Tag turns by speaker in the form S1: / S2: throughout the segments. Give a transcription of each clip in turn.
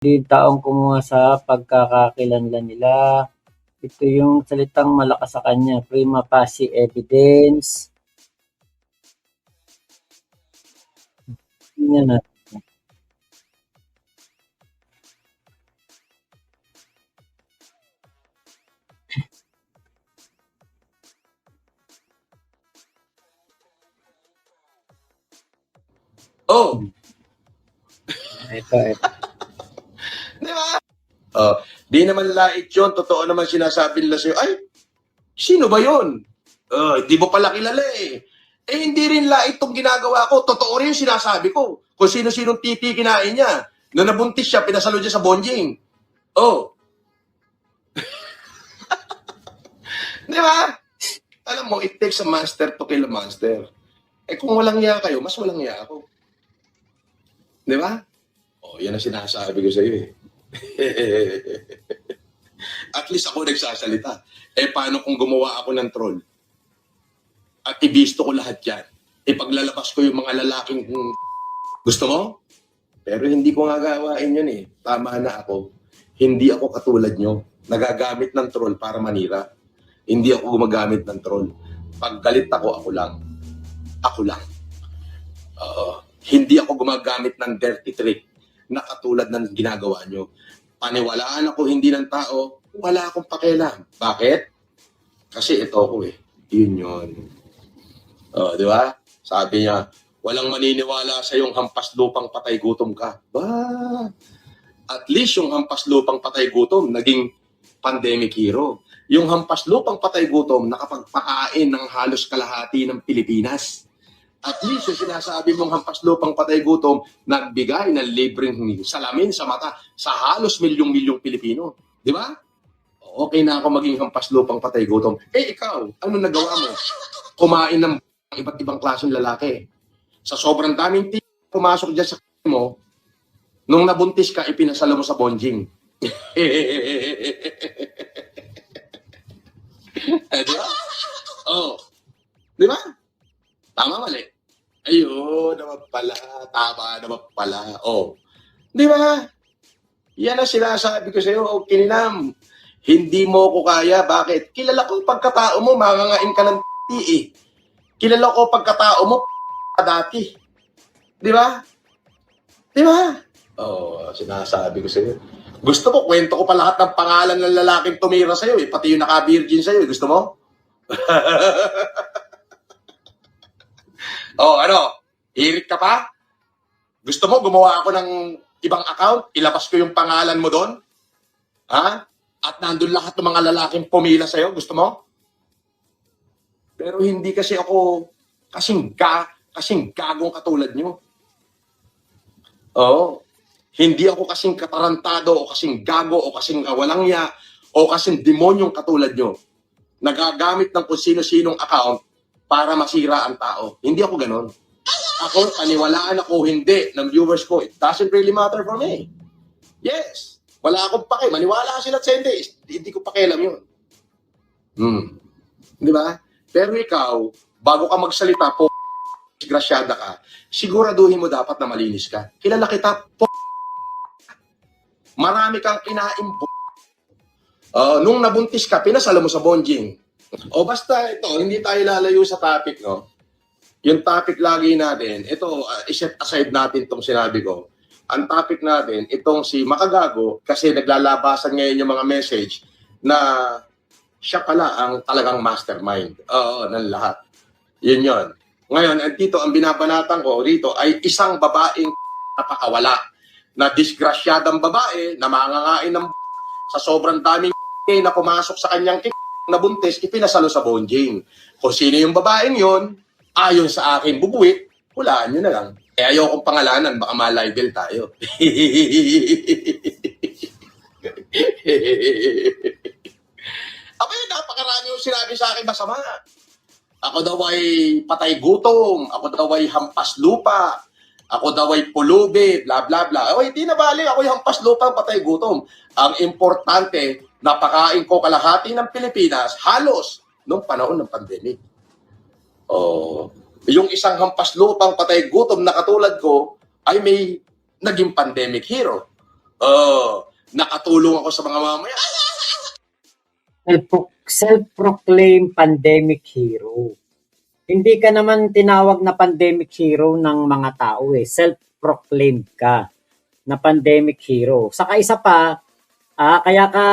S1: Yung taong kumuha sa pagkakakilanlan nila. Ito yung salitang malakas sa kanya, prima facie evidence. Tingnan natin.
S2: Oh,
S1: Ito.
S2: di ba? Di naman lait yun. Totoo naman sinasabi nila sa'yo, ay, sino ba yun? Di mo pala kilala eh. Eh, hindi rin lait itong ginagawa ko. Totoo rin yung sinasabi ko. Kung sino-sinong titi kinain niya. Nung nabuntis siya, pinasalo siya sa bonjing. Oh. Di ba? Alam mo, it takes a monster to kill a monster. Eh, kung walang iya kayo, mas walang iya ako. Di ba? Oh, yan ang sinasabi ko sa iyo eh. At least ako nagsasalita. Eh, paano kung gumawa ako ng troll? At ibisto ko lahat yan. Ipaglalabas ko yung mga lalaking gusto mo? Pero hindi ko nga gawain yun eh. Tama na ako. Hindi ako katulad nyo. Nagagamit ng troll para manira. Hindi ako gumagamit ng troll. Pag galit ako, ako lang. Ako lang. Hindi ako gumagamit ng dirty trick na katulad ng ginagawa nyo. Paniwalaan ako hindi ng tao, wala akong pakialam. Bakit? Kasi ito ako eh. Yun yun. Di ba? Sabi niya, walang maniniwala sa yung hampas lupang patay gutom ka. Ba? At least yung hampas lupang patay gutom naging pandemic hero. Yung hampas lupang patay gutom nakapagpakain ng halos kalahati ng Pilipinas. At least yung sinasabi mong hampas lupang patay gutom, nagbigay ng libreng salamin sa mata sa halos milyong-milyong Pilipino. Di ba? Okay na ako maging hampas lupang patay gutom. Eh ikaw, ano nagawa mo? Kumain ng iba't ibang klaseng lalaki. Sa sobrang daming pumasok dyan sa mo, nung nabuntis ka, ipinasalo mo sa bonjing. Di ba? Oh. Di ba? Tama, mali. Ayun, naman pala. Tama naman pala. Oh. Di ba? Yan ang sinasabi ko sa'yo. Oh, Kininam, hindi mo ko kaya. Bakit? Kilala ko pagkatao mo, mangangain ka ng eh. Kilala ko pagkatao mo, dati. Di ba? Di ba? Oh, sinasabi ko sa'yo. Gusto ko, kwento ko pa lahat ng pangalan ng lalaking tumira sa'yo eh. Pati yung naka-virgin sa'yo. Gusto mo? Oh, ano? Hirit ka pa? Gusto mo gumawa ako ng ibang account? Ilabas ko yung pangalan mo doon? Ha? At nandun lahat ng mga lalaking pumila sa'yo? Gusto mo? Pero hindi kasi ako kasing gagong katulad nyo. Oo. Hindi ako kasing katarantado o kasing gago o kasing walang ya o kasing demonyong katulad nyo. Nagagamit ng kung sino-sinong account para masira ang tao. Hindi ako ganon. Ako, paniwalaan ako hindi ng viewers ko. It doesn't really matter for me. Yes. Wala akong pake. Maniwala sila sa hindi ko pakialam yun. Di ba? Pero ikaw, bago ka magsalita, disgrasyada ka, siguraduhin mo dapat na malinis ka. Kilala kita, marami kang kinain, nung nabuntis ka, pinasalo mo sa bonjing. O basta ito, hindi tayo lalayo sa topic, no? Yung topic lagi natin, ito, iset aside natin itong sinabi ko. Ang topic natin, itong si Makagago, kasi naglalabasan ngayon yung mga message na siya pala ang talagang mastermind. Ng lahat. Yun yun. Ngayon, dito, ang binabanatan ko rito ay isang babaeng napakawala na disgrasyadang babae na mangangain ng sa sobrang daming na pumasok sa kanyang nabuntis, ipinasalo sa bonjing. Kung sino yung babaeng yon, ayon sa akin bubuwit, hulaan nyo na lang. Eh ayaw kong pangalanan, baka ma-libel tayo. Abay, napakarami yung sinabi sa akin masama. Ako daw ay patay gutom, ako daw ay hampas lupa, ako daw ay pulubi, bla bla bla. Ay, di na bali, ako yung hampas lupa, patay gutom. Ang importante, napakain ko kalahati ng Pilipinas, halos, nung panahon ng pandemic. Yung isang hampas lupang patay gutom na katulad ko, ay may naging pandemic hero. Nakatulong ako sa mga mamaya.
S1: Self-proclaimed pandemic hero. Hindi ka naman tinawag na pandemic hero ng mga tao eh. Self-proclaimed ka na pandemic hero. Saka isa pa, kaya ka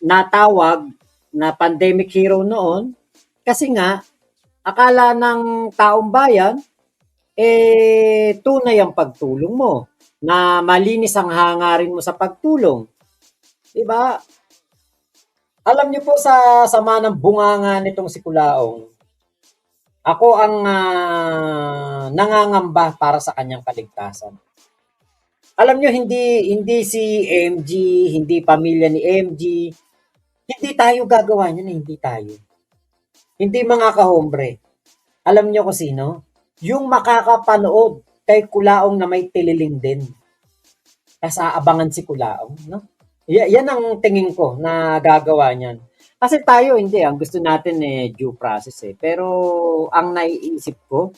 S1: natawag na pandemic hero noon kasi nga akala ng taong bayan tunay ang pagtulong mo na malinis ang hangarin mo sa pagtulong. 'Di ba? Alam niyo po sa sama ng bunganga nitong si Kulaong, ako ang nangangamba para sa kanyang kaligtasan. Alam niyo hindi si MG, hindi pamilya ni MG, hindi tayo gagawa niyan, hindi tayo. Hindi mga kahombre. Alam niyo kung sino? Yung makakapanood kay Kulaong na may tililing din. Tapos aabangan si Kulaong, no? Yan ang tingin ko na gagawa niyan. Kasi tayo hindi, ang gusto natin due process eh. Pero ang naiisip ko,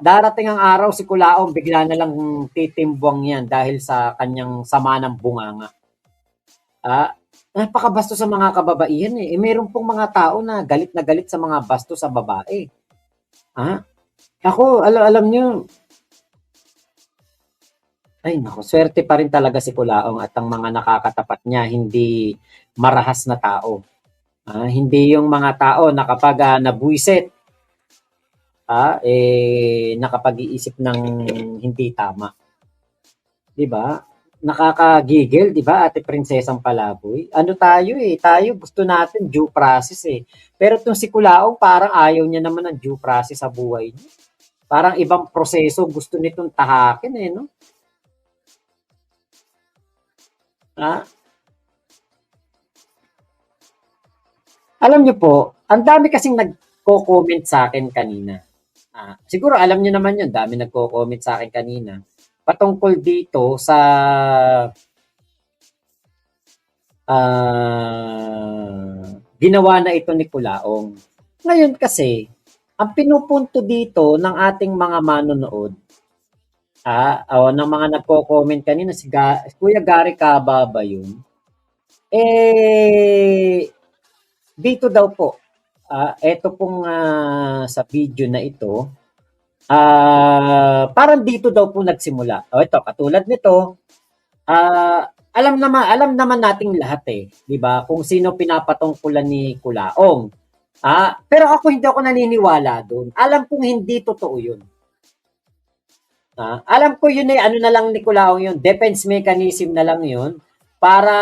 S1: darating ang araw si Kulaong bigla na lang titimbwang yan dahil sa kanyang sama ng bunganga. Napakabasto sa mga kababaihan eh. Meron pong mga tao na galit sa mga basto sa babae. Ako, alam nyo, ay nako, swerte pa rin talaga si Kulaong at ang mga nakakatapat niya, hindi marahas na tao. Hindi yung mga tao na kapag nabuisit, nakapag-iisip ng hindi tama. 'Di ba? Nakakagigil, 'di ba, Ate Prinsesang Palaboy? Ano tayo tayo gusto natin due process eh. Pero itong si Kulaong parang ayaw niya naman ng due process sa buhay niya. Parang ibang proseso gusto nitong tahakin no? Ah, alam niyo po, ang dami kasing nagko-comment sa akin kanina. Siguro alam niyo naman 'yun, dami nagko-comment sa akin kanina patungkol dito sa ginawa na ito ni Kulaong. Ngayon kasi, ang pinupunto dito ng ating mga manonood, ng mga nagko-comment kanina, si Kuya Gary Cababa yun, dito daw po, eto pong sa video na ito, parang dito daw po nagsimula. Ito, katulad nito, alam naman nating lahat 'di ba? Kung sino pinapatungkulan ni Kulaong. Pero hindi ako naniniwala doon. Alam kong hindi totoo 'yun. Alam ko 'yun ano na lang ni Kulaong 'yun, defense mechanism na lang 'yun para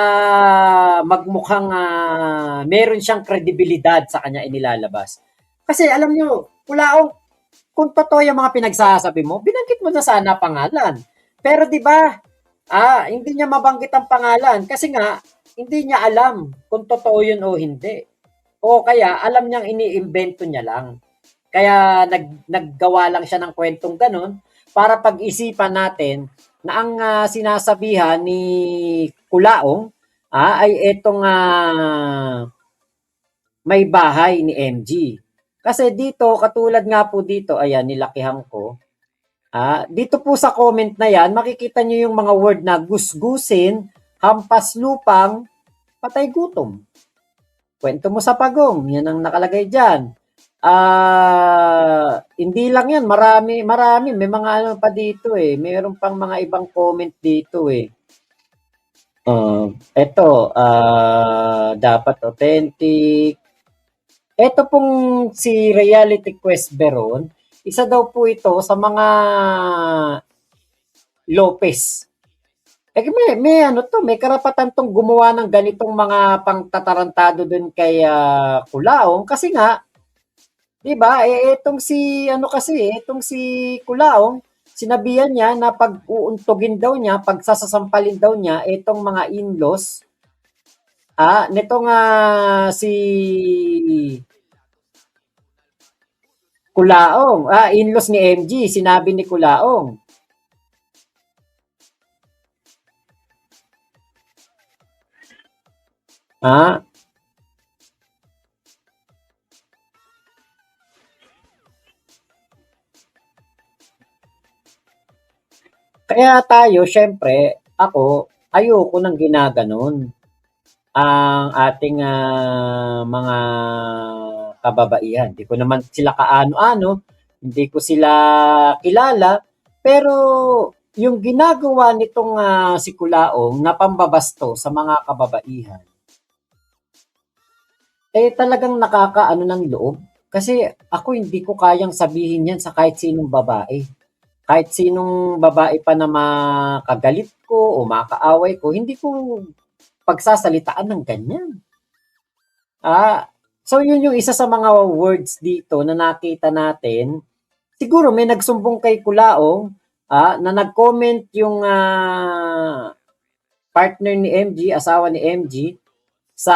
S1: magmukhang meron siyang kredibilidad sa kanya inilalabas. Kasi alam niyo, Kulaong, kung totoo yung mga pinagsasabi mo, binanggit mo na sana pangalan. Pero 'di ba, hindi niya mabanggit ang pangalan kasi nga hindi niya alam kung totoo 'yun o hindi. O kaya alam niyang iniimbento niya lang. Kaya naggawa lang siya ng kwentong ganun para pag-isipan natin na ang sinasabihan ni Kulaong ay etong may bahay ni MG. Kasi dito, katulad nga po dito, ayan, nilakihan ko. Dito po sa comment na yan, makikita nyo yung mga word na gusgusin, hampas lupang, patay gutom. Kwento mo sa pagong, yan ang nakalagay dyan. Hindi lang yan, marami. May mga ano pa dito Mayroon pang mga ibang comment dito Eto, dapat authentic. Eto pong si Reality Quest Veron, isa daw po ito sa mga Lopez. May karapatan tong gumawa ng ganitong mga pangtatarantado dun kay Kulaong kasi nga, 'di ba? Etong si Kulaong, sinabihan niya na pag uuntugin daw niya, pag sasasampalin daw niya etong mga in-laws nitong si Kulaong. In-laws ni MG, sinabi ni Kulaong. Kaya tayo siyempre, ako, ayoko ng ginaganon ang ating, mga kababaihan. Hindi ko naman sila kaano-ano, hindi ko sila kilala, pero yung ginagawa nitong, si Kulaong na pambabasto sa mga kababaihan, talagang nakakaano ng loob. Kasi ako hindi ko kayang sabihin yan sa kahit sinong babae. Kahit sinong babae pa na makagalit ko o makaaway ko, hindi ko pagsasalitaan ng ganyan. So yun yung isa sa mga words dito na nakita natin. Siguro may nagsumbong kay Kulaong na nag-comment yung partner ni MG, asawa ni MG, sa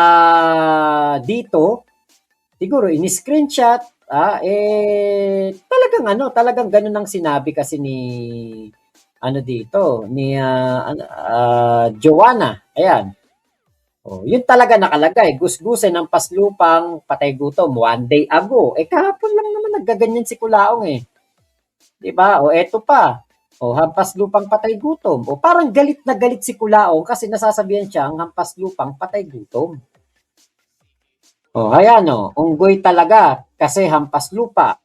S1: dito, siguro ini-screenshot, talagang ganun ang sinabi kasi ni dito, ni Joanna. Ayan. Oh, yun talaga nakalagay. Gusgusin ng paslupang patay gutom 1 day ago. Kahapon lang naman naggaganyan si Kulaong eh. 'Di ba? O eto pa. O hampas lupang patay gutom. O parang galit na galit si Kulaong kasi nasasabihan siya ang hampas lupang patay gutom. O ayan o, unggoy talaga kasi hampas lupa.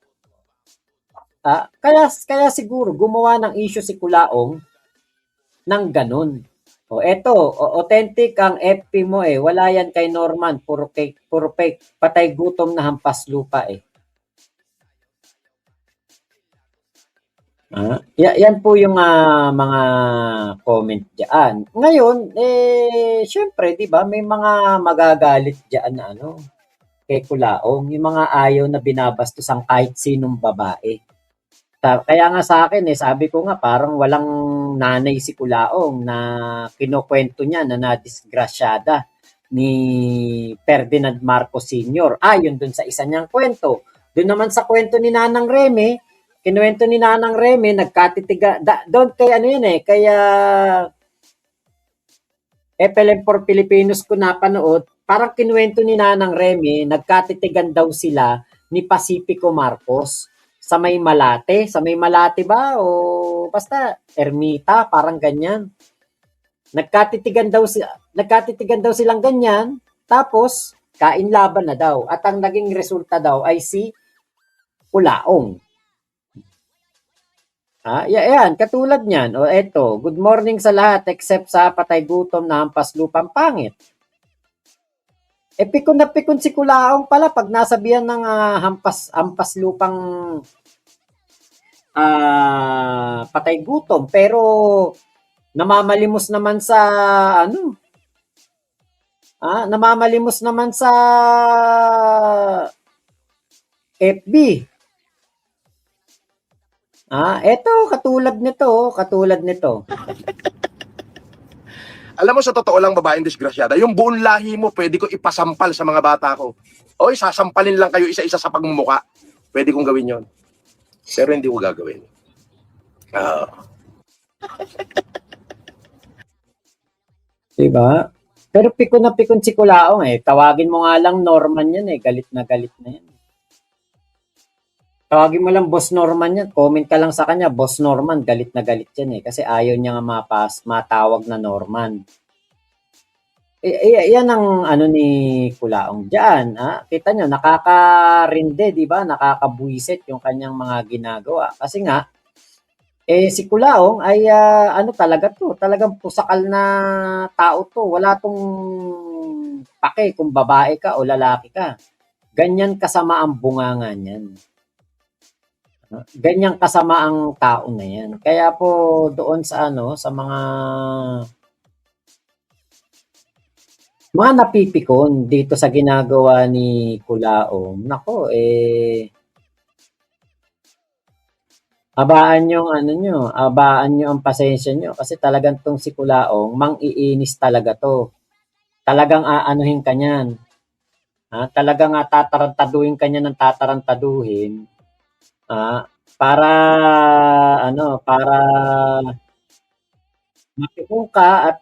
S1: Kaya siguro gumawa ng issue si Kulaong ng ganun. O eto, authentic ang FP mo eh. Wala yan kay Norman, puro fake, patay gutom na hampas lupa eh. Yan po yung mga comment diyan. Ngayon, syempre, 'di ba, may mga magagalit diyan na kay Kulaong, yung mga ayaw na binabastos ang kahit sinong babae. Kaya nga sa akin sabi ko nga parang walang nanay si Kulaong na kinukwento niya na nadisgrasyada ni Ferdinand Marcos Sr. Yun dun sa isa niyang kwento. Doon naman sa kwento ni Nanang Reme, kinuwento ni Nanang Reme, nagkatitiga, doon kay kaya FLM for Filipinos ko napanood, parang kinuwento ni Nanang Reme, nagkatitigan daw sila ni Pacifico Marcos sa may Malate. Sa may Malate ba? O basta Ermita, parang ganyan. Nagkatitigan daw silang ganyan, tapos kain laban na daw. At ang naging resulta daw ay si Kulaong. Yan, katulad niyan. O eto, good morning sa lahat except sa patay gutom na hampas lupang pangit. Pikon na pikon si Kulaong pala pag nasabihan ng hampas lupang patay gutom. Pero namamalimos naman sa namamalimos naman sa FB. Eto, katulad nito.
S2: Alam mo, sa totoo lang, babaeng disgrasyada, yung buong lahi mo, pwede ko ipasampal sa mga bata ko. Oy, sasampalin lang kayo isa-isa sa pagmumuka. Pwede kong gawin yon. Pero hindi ko gagawin.
S1: Diba? Pero pikon na pikon si Kulaong Tawagin mo nga lang Norman yan galit na yan. Tawagin mo lang Boss Norman yan. Comment ka lang sa kanya, Boss Norman, galit na galit yan Kasi ayaw niya nga matawag na Norman. Yan ang ni Kulaong dyan. Kita nyo, nakakarinde, di ba? Nakakabwisit yung kanyang mga ginagawa. Kasi nga, si Kulaong ay talaga to. Talagang pusakal na tao to. Wala tong pake kung babae ka o lalaki ka. Ganyan kasama ang bunganga niyan. Ganyan kasama ang tao na yan. Kaya po doon sa sa mga napipikon dito sa ginagawa ni Kulaong. Nako abaan nyo ang pasensya nyo kasi talagang tong si Kulaong, mang-iinis talaga to. Talagang aanuhin ka niyan. Talagang tatarantaduhin ka niya ng tatarantaduhin. Para para mapikon ka at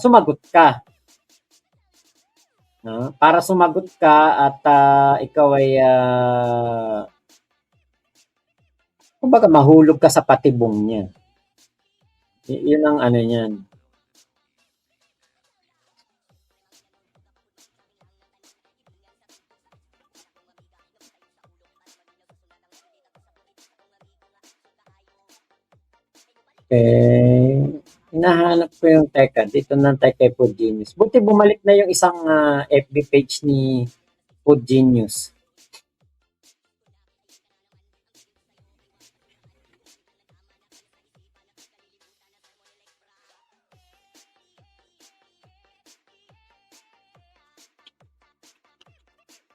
S1: sumagot ka. Para sumagot ka at ikaw ay kumbaga mahulog ka sa patibong niya. Yun ang ano niyan. Eh, hinahanap ko yung teka, dito na tayo kay Food Genius. Buti bumalik na yung isang FB page ni Food Genius.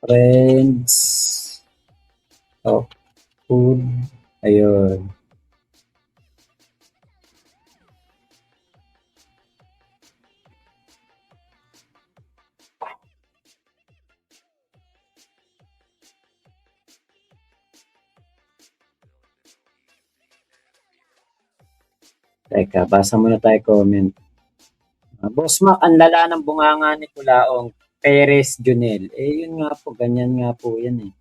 S1: Friends of Food. Ayun. Teka, basa muna tayo comment. Boss Mac, ang lala ng bunganga ni Kulaong Perez Junel. Eh, yun nga po, ganyan nga po yan eh.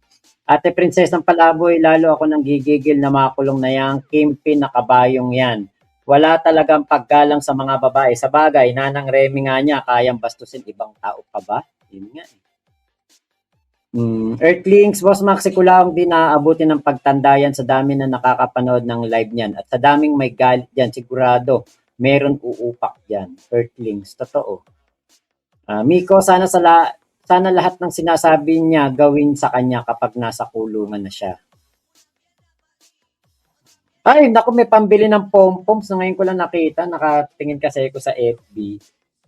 S1: Ate Princess ng Palaboy, lalo ako nang gigigil na makulong na yang Kimpi na kabayong yan. Wala talagang paggalang sa mga babae. Sa bagay, nanang Remy nga niya, kayang bastusin ibang tao pa ba? Yun nga eh. Earthlings, Boss Max, si Kulaong di naaabuti ng pagtanda yan sa dami na nakakapanood ng live niyan. At sa daming may galit dyan, sigurado, meron uupak dyan. Earthlings, totoo. Miko, sana lahat ng sinasabi niya gawin sa kanya kapag nasa kulungan na siya. Ay, naku, may pambili ng pom-poms na ngayon ko lang nakita. Nakatingin kasi ako sa FB.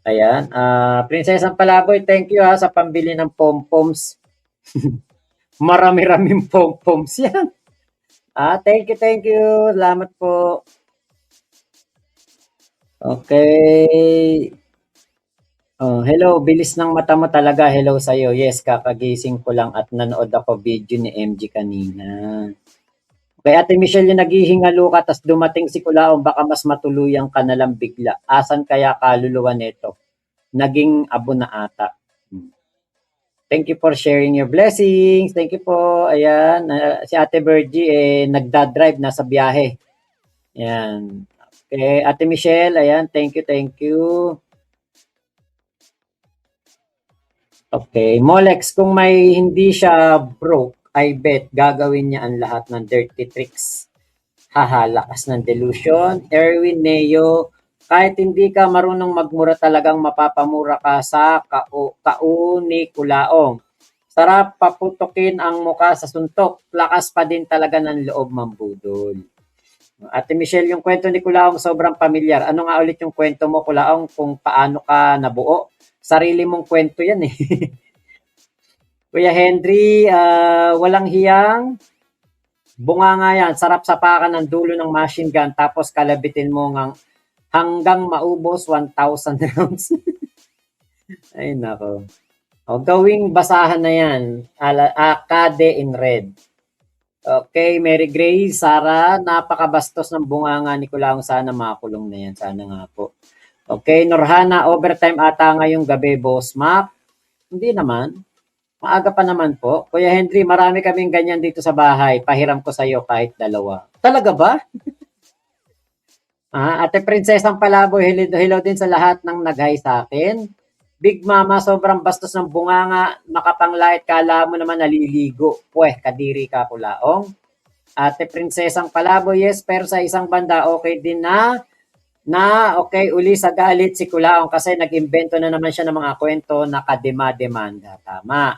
S1: Ayan. Prinsesang Palaboy, thank you ha sa pambili ng pom-poms. Marami-raming pom-poms yan. Thank you, thank you. Salamat po. Okay. Hello, bilis ng mata mo talaga. Hello sa'yo. Yes, kakagising ko lang at nanood ako video ni MG kanina. Kay Ate Michelle yung naghihingalo ka tas dumating si Kulaong baka mas matuluyan ka na lang bigla. Asan kaya kaluluwa nito? Naging abo na ata. Thank you for sharing your blessings. Thank you po. Ayan, si Ate Virgie nagda-drive nasa biyahe. Ayan. Okay, Ate Michelle, ayan, thank you, thank you. Okay, Molex, kung may hindi siya broke, I bet gagawin niya ang lahat ng dirty tricks. Haha, lakas ng delusion. Erwin Neo, kahit hindi ka marunong magmura talagang mapapamura ka sa kauni kulaong. Sarap paputukin ang muka sa suntok. Lakas pa din talaga ng loob mambudol. Ate Michelle, yung kwento ni Kulaong sobrang pamilyar. Ano nga ulit yung kwento mo, Kulaong, kung paano ka nabuo? Sarili mong kwento yan eh. Kuya Henry, walang hiyang bunganga yan. Sarap sapakan ng dulo ng machine gun tapos kalabitin mo hanggang maubos 1,000 rounds. Ay nako. O, gawing basahan na yan. Kade in red. Okay, Mary Grace, Sara, napakabastos ng bunganga ni Kulaong. Sana makulong na yan. Sana nga po. Okay, Norhana, overtime ata ngayong gabi, Boss Mac. Hindi naman. Maaga pa naman po. Kuya Henry, marami kaming ganyan dito sa bahay. Pahiram ko sa'yo kahit dalawa. Talaga ba? Ate Prinsesang Palaboy, hello din sa lahat ng nag-hi sa akin. Big Mama, sobrang bastos ng bunganga. Makapanglait, kala mo naman naliligo. Puweh, kadiri ka Kulaong. Ate Prinsesang Palaboy, yes, pero sa isang banda, okay din okay, uli sa galit si Kulaong kasi nag-imbento na naman siya ng mga kwento na kadema-demanda. Tama.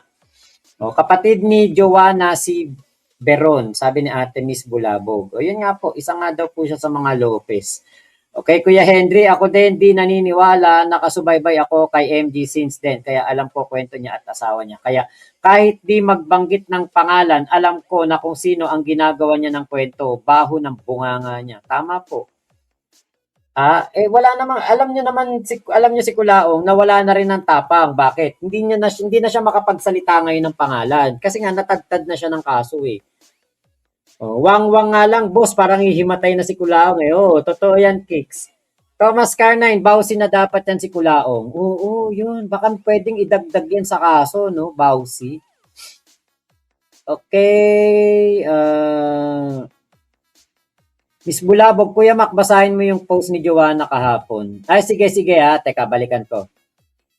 S1: O, kapatid ni Joanna si Beron, sabi ni Ate Miss Bulabog. O yun nga po, isa nga daw po siya sa mga Lopez. Okay, Kuya Henry, ako din di naniniwala, nakasubaybay ako kay MG since then. Kaya alam ko kwento niya at asawa niya. Kaya kahit di magbanggit ng pangalan, alam ko na kung sino ang ginagawa niya ng kwento, baho ng bunganga niya. Tama po. Wala namang alam niyo si Kulaong na wala na rin ng tapang. Bakit? Hindi na siya makapagsalita ngayon ng pangalan kasi nga natagtad na siya ng kaso eh. Wang-wang nga lang, boss, parang hihimatay na si Kulaong eh. Totoo yan, Kicks. Thomas Carnine, bawsi na dapat yan si Kulaong. Oo, yun. Baka pwedeng idagdag yan sa kaso, no? Bawsi. Okay. Miss Bulabog, Kuya Mac, basahin mo yung post ni Joanna kahapon. Ay, sige, sige ha. Teka, balikan ko.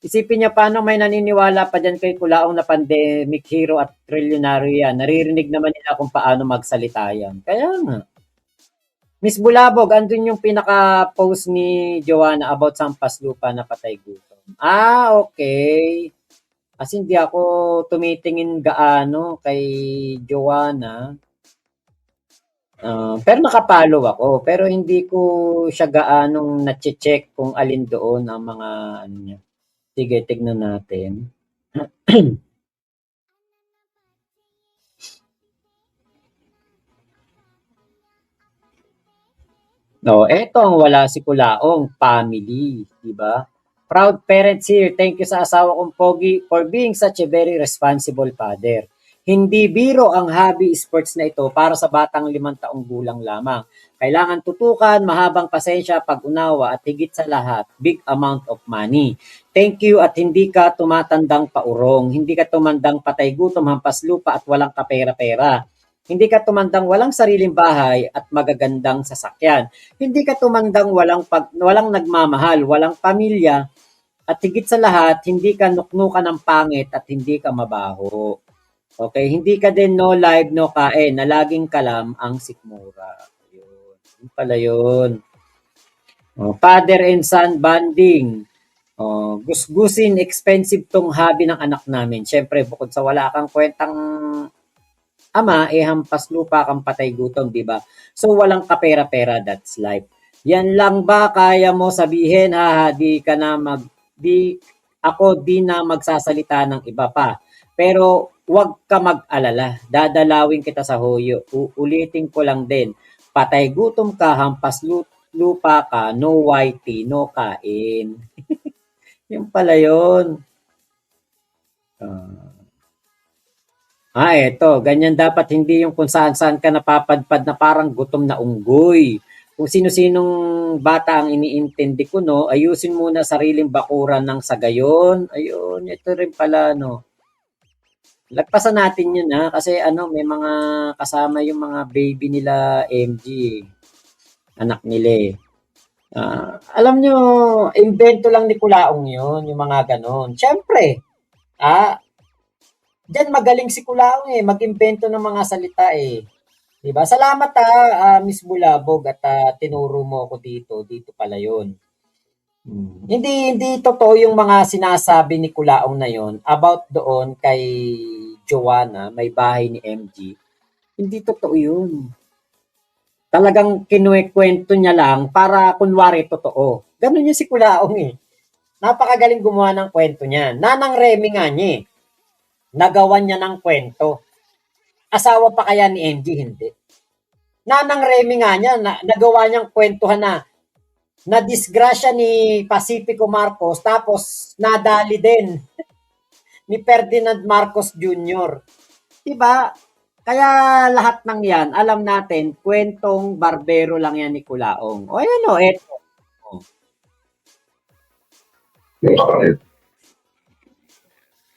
S1: Isipin niya paano may naniniwala pa dyan kay Kulaong na pandemic hero at trilyonaryo yan. Naririnig naman nila kung paano magsalita yan. Kaya nga. Miss Bulabog, andun yung pinaka-post ni Joanna about Sampas Lupa na patay gutom. Ah, okay. Kasi hindi ako tumitingin gaano kay Joanna. Pero nakapollow ako. Pero hindi ko siya gaanong nache-check kung alin doon ang mga ano niya. Sige, tignan natin. No, eto ang wala si Kulaong, family, di ba? Proud parents here. Thank you sa asawa kong Pogi for being such a very responsible father. Hindi biro ang hobby sports na ito para sa batang 5 taong gulang lamang. Kailangan tutukan, mahabang pasensya, pag-unawa at higit sa lahat, big amount of money. Thank you at hindi ka tumatandang paurong, hindi ka tumandang patay gutom, hampas lupa at walang kapera-pera. Hindi ka tumandang walang sariling bahay at magagandang sasakyan. Hindi ka tumandang walang nagmamahal, walang pamilya, at higit sa lahat, hindi ka nuknukan ng pangit at hindi ka mabaho. Okay, hindi ka din no live, no kain, na laging kalam ang sikmura. Yun, yun pala yun. Father and son bonding. Gusgusin, expensive tong hobby ng anak namin. Siyempre, bukod sa wala kang kwentang ama, hampas lupa kang patay gutom, di ba? So, walang kapera-pera, that's life. Yan lang ba kaya mo sabihin, di ka na di na magsasalita ng iba pa. Pero, wag ka mag-alala. Dadalawin kita sa hoyo. Uulitin ko lang din. Patay gutom ka, hampas lupa ka, no whitey, no kain. Yung pala yun. Eto, ganyan dapat hindi yung kung saan-saan ka napapadpad na parang gutom na unggoy. Kung sino-sinong bata ang iniintindi ko, no, ayusin muna sariling bakuran ng sagayon. Ayun, ito rin pala, no. Lagpasan natin yun, ha, kasi ano, may mga kasama yung mga baby nila MG, anak nila eh. Alam nyo, invento lang ni Kulaong yun, yung mga ganon. Siyempre, diyan magaling si Kulaong eh, mag-imbento ng mga salita eh. 'Di ba? Salamat Miss Bulabog at tinuro mo ako dito. Dito pala 'yon. Hindi totoo yung mga sinasabi ni Kulaong na 'yon about doon kay Joanna, may bahay ni MG. Hindi totoo 'yun. Talagang kinuwento niya lang para kunwari totoo. Ganun yung si Kulaong eh. Napakagaling gumawa ng kwento niya. Nanang Remy nga niya eh. Nagawan niya ng kwento. Asawa pa kaya ni MG? Hindi. Nanang Remy nga niya, nagawa niyang kwentuhan na disgrasya ni Pacifico Marcos tapos nadali din ni Ferdinand Marcos Jr. Diba? Kaya lahat ng yan, alam natin, kwentong barbero lang yan ni Kulaong. O ayan o, eto.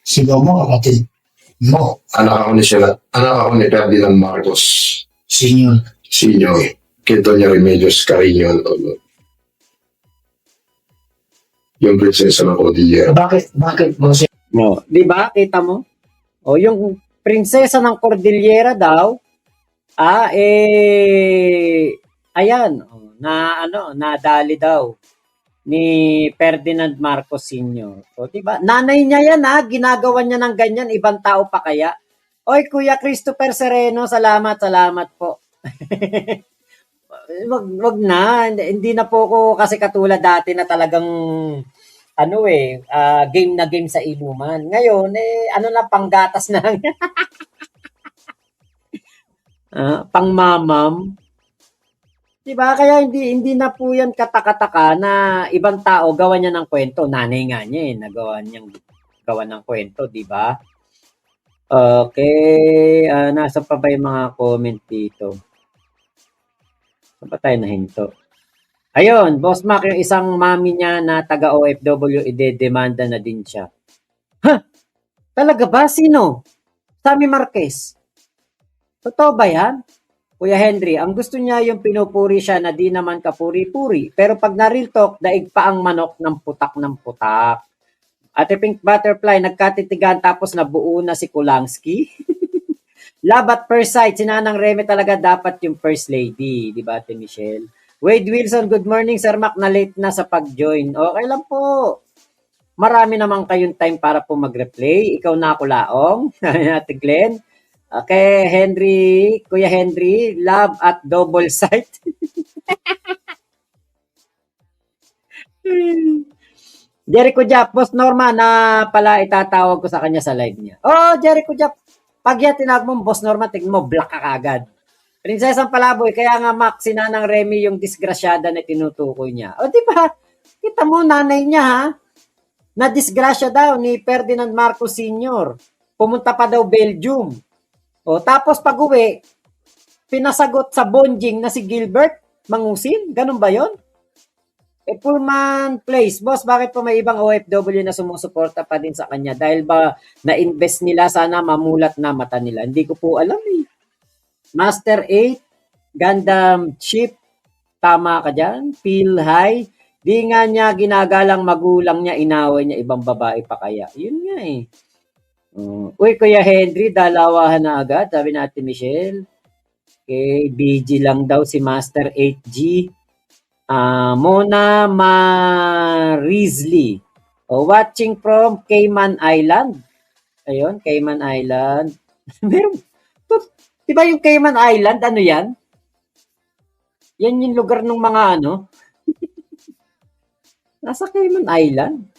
S3: Sigaw mo, kapatid mo,
S2: Anak ako ni Ferdinand Marcos
S3: senior.
S2: Senior, kay Doña Remedios Carino Lolo. Yung prinsesa ng Cordillera.
S3: Bakit mo siya?
S1: No, di ba? Kita mo? O yung prinsesa ng Cordillera daw, ayan, nadali daw ni Ferdinand Marcos Sr. O, diba? Nanay niya yan, ginagawa niya ng ganyan, ibang tao pa kaya? Oy, Kuya Christopher Sereno, salamat po. wag na, hindi na po ko kasi katulad dati na talagang game na game sa inuman. Ngayon, panggatas na lang. Pangmamam. Diba? Kaya hindi na po yan katakataka na ibang tao gawa niya ng kwento. Nanay nga niya nagawa niyang gawa ng kwento, diba? Okay, nasa pa ba yung mga comment dito? Saan pa tayo nahinto? Ayun, Boss Mac, yung isang mami niya na taga OFW, ide-demanda na din siya. Talaga ba? Sino? Sammy Marquez. Totoo ba yan? Kuya Henry, ang gusto niya yung pinupuri siya na di naman kapuri-puri. Pero pag na-real talk, daig pa ang manok ng putak. Ate Pink Butterfly, nagkatitigan tapos nabuo na si Kulangsky. Love at first sight, si Nanang Remy talaga dapat yung first lady. Di ba, Ate Michelle? Wade Wilson, good morning, Sir Mac, na late na sa pag-join. Okay lang po. Marami naman kayong time para po mag-replay. Ikaw na ako laong. Ate Glenn. Okay, Henry, Kuya Henry, love at double sight. Jericho Jap, Boss Norma na pala itatawag ko sa kanya sa live niya. Oh, Jericho Jap, pag yan tinawag mo, Boss Norma, tignan mo, black ka kagad. Prinsesang Palaboy, kaya nga Max, si Nanang Remy yung disgrasyada na tinutukoy niya. O di ba? Kita mo, nanay niya ha, na disgrasya daw ni Ferdinand Marcos Sr. Pumunta pa daw Belgium. O tapos pag uwi, pinasagot sa bonjing na si Gilbert Mangusin. Ganun ba yon? Pullman Place. Boss, bakit po may ibang OFW na sumusuporta pa din sa kanya? Dahil ba na-invest nila, sana mamulat na mata nila? Hindi ko po alam eh. Master 8, Gundam Ship, tama ka dyan. Feel high. Di nga niya ginagalang magulang niya, inaway niya ibang babae pa kaya. Yun nga eh. Uy, Kuya Henry, dalawahan na agad. Sabi natin, Michelle. Okay, BG lang daw si Master 8G. Mona Marizli. Watching from Cayman Island. Ayun, Cayman Island. Meron. Di ba yung Cayman Island, ano yan? Yan yung lugar ng mga ano. Nasa Cayman Island.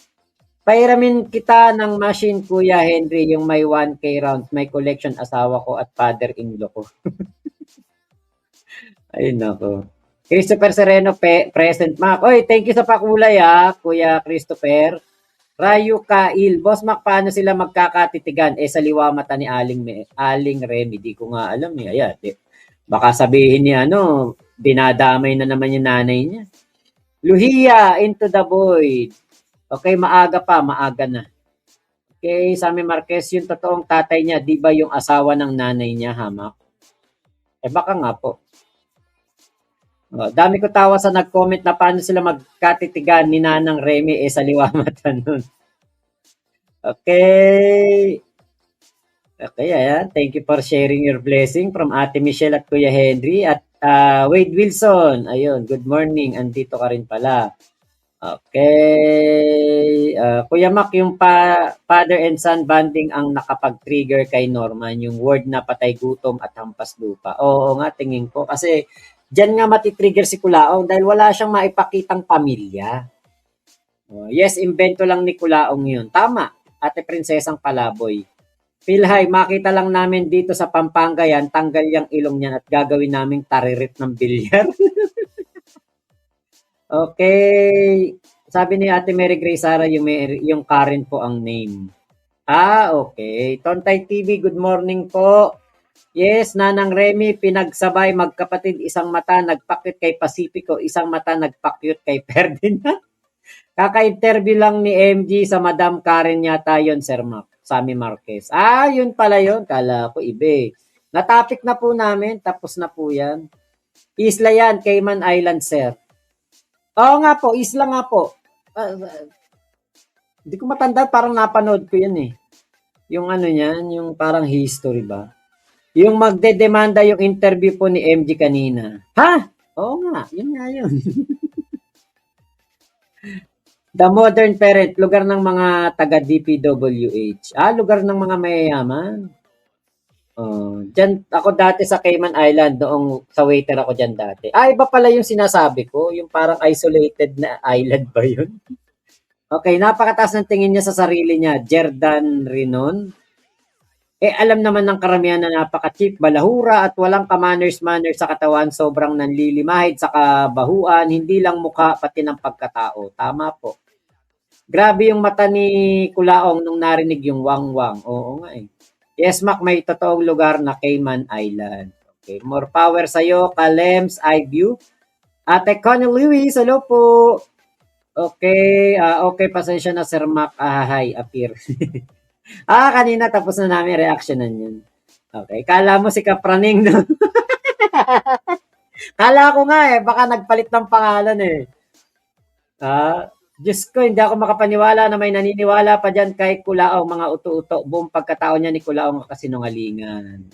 S1: Pairamin kita ng machine, Kuya Henry, yung may 1K rounds, may collection asawa ko at father-in-law ko. Ayun ako. Christopher Sereno, present Mac. Oy, thank you sa pakulay Kuya Christopher. Rayo Kail. Boss Mac, paano sila magkakatitigan? Sa liwa mata ni Aling Remy. Di ko nga alam eh. Ayan, baka sabihin niya, binadamay na naman yung nanay niya. Luhia, Into the Void. Okay, maaga na. Okay, Sammy Marquez, yung totoong tatay niya, di ba yung asawa ng nanay niya, Mac? Baka nga po. Dami ko tawa sa nag-comment na paano sila magkatitigan ni Nanang Remy sa liwa mata nun. Okay. Okay, ayan. Thank you for sharing your blessing from Ate Michelle at Kuya Henry. At Wade Wilson, ayun, good morning. Andito ka rin pala. Okay. Kuya Mac, yung father and son bonding ang nakapag-trigger kay Norman, yung word na patay gutom at hampas lupa. Oo nga, tingin ko. Kasi diyan nga matitrigger si Kulaong dahil wala siyang maipakitang pamilya. Yes, invento lang ni Kulaong yun. Tama, Ate Prinsesang Palaboy. Feel high, makita lang namin dito sa Pampanga yan, tanggal yung ilong niyan at gagawin naming taririt ng bilyar. Okay. Sabi ni Ate Mary Grace Sara, yung Karen po ang name. Okay. Tontay TV, good morning po. Yes, Nanang Remy, pinagsabay magkapatid, isang mata nagpakit kay Pacifico, isang mata nagpakyut kay Ferdinand. Kaka-interview lang ni MG sa Madam Karen yata yun, Sir Mac, Sammy Marquez. Yun pala yun. Kala ko ibe. Natapik na po namin, tapos na po yan. Isla yan, Cayman Island, Sir. Oo nga po, isla nga po. Hindi ko matanda, parang napanood ko yan eh. Yung ano yan, yung parang history ba? Yung magdedemanda yung interview po ni MG kanina. Oo nga, yun nga yun. The Modern Parent, lugar ng mga taga-DPWH. Lugar ng mga mayayaman. Diyan ako dati sa Cayman Island, noong sa waiter ako diyan dati. Iba pala yung sinasabi ko, yung parang isolated na island ba yun? Okay, napakataas ng tingin niya sa sarili niya, Jerdan Rinon. Alam naman ng karamihan na napaka-cheap, balahura at walang ka-manners-manners sa katawan, sobrang nanlilimahid sa kabahuan, hindi lang mukha pati ng pagkatao. Tama po. Grabe yung mata ni Kulaong nung narinig yung wang-wang. Oo nga eh. Yes, Mac, may totoong lugar na Cayman Island. Okay, more power sa'yo, Kalems, iView. Ate Connie Lewis, hello po. Okay, okay, pasensya na Sir Mac, hi, appear. Kanina tapos na namin reactionan yun. Okay, kala mo si Kapraning, no? Kala ko nga eh, baka nagpalit ng pangalan eh. Diyos ko, hindi ako makapaniwala na may naniniwala pa dyan kay Kulaong, mga uto-uto. Buong pagkatao niya ni Kulaong kasinungalingan.